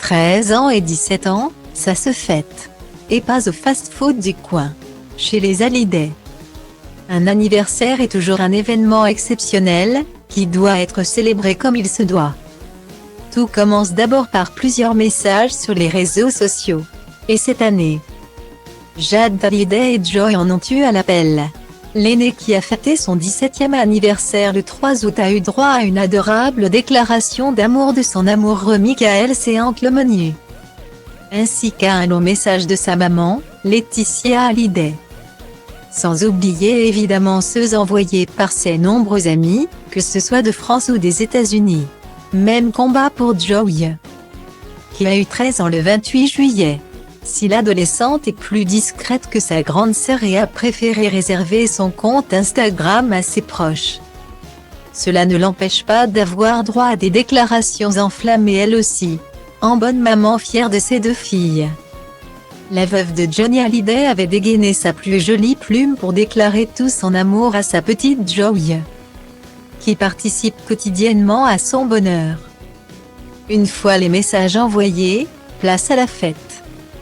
13 ans et 17 ans, ça se fête. Et pas au fast-food du coin. Chez les Hallyday. Un anniversaire est toujours un événement exceptionnel, qui doit être célébré comme il se doit. Tout commence d'abord par plusieurs messages sur les réseaux sociaux. Et cette année, Jade Hallyday et Joy en ont eu à l'appel. L'aînée qui a fêté son 17e anniversaire le 3 août a eu droit à une adorable déclaration d'amour de son amoureux Michael Seanclemonier. Ainsi qu'à un long message de sa maman, Laetitia Hallyday. Sans oublier évidemment ceux envoyés par ses nombreux amis, que ce soit de France ou des États-Unis. Même combat pour Joy, qui a eu 13 ans le 28 juillet. Si l'adolescente est plus discrète que sa grande sœur et a préféré réserver son compte Instagram à ses proches, cela ne l'empêche pas d'avoir droit à des déclarations enflammées elle aussi, en bonne maman fière de ses 2 filles. La veuve de Johnny Hallyday avait dégainé sa plus jolie plume pour déclarer tout son amour à sa petite Joy, qui participe quotidiennement à son bonheur. Une fois les messages envoyés, place à la fête.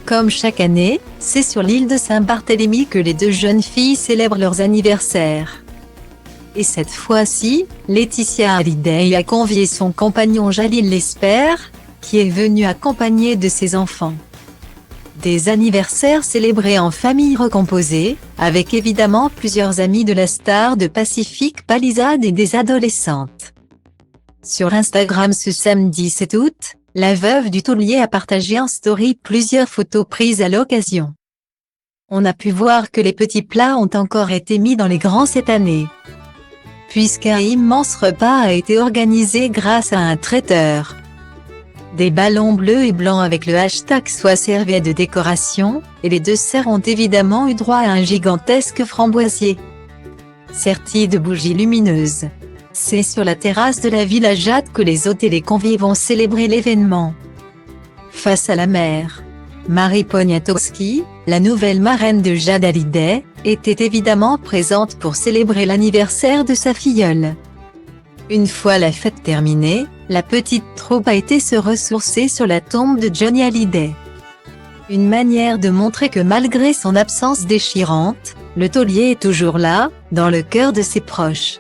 Comme chaque année, c'est sur l'île de Saint-Barthélemy que les 2 jeunes filles célèbrent leurs anniversaires. Et cette fois-ci, Laetitia Hallyday a convié son compagnon Jalil Lesper, qui est venu accompagné de ses enfants. Des anniversaires célébrés en famille recomposée, avec évidemment plusieurs amis de la star de Pacific Palisades et des adolescentes. Sur Instagram ce samedi 7 août, la veuve du taulier a partagé en story plusieurs photos prises à l'occasion. On a pu voir que les petits plats ont encore été mis dans les grands cette année, puisqu'un immense repas a été organisé grâce à un traiteur. Des ballons bleus et blancs avec le hashtag soient servis de décoration, et les 2 sœurs ont évidemment eu droit à un gigantesque framboisier serti de bougies lumineuses. C'est sur la terrasse de la Villa Jade que les hôtes et les convives vont célébrer l'événement. Face à la mer, Marie Poniatowski, la nouvelle marraine de Jade Hallyday, était évidemment présente pour célébrer l'anniversaire de sa filleule. Une fois la fête terminée, la petite troupe a été se ressourcer sur la tombe de Johnny Hallyday. Une manière de montrer que malgré son absence déchirante, le taulier est toujours là, dans le cœur de ses proches.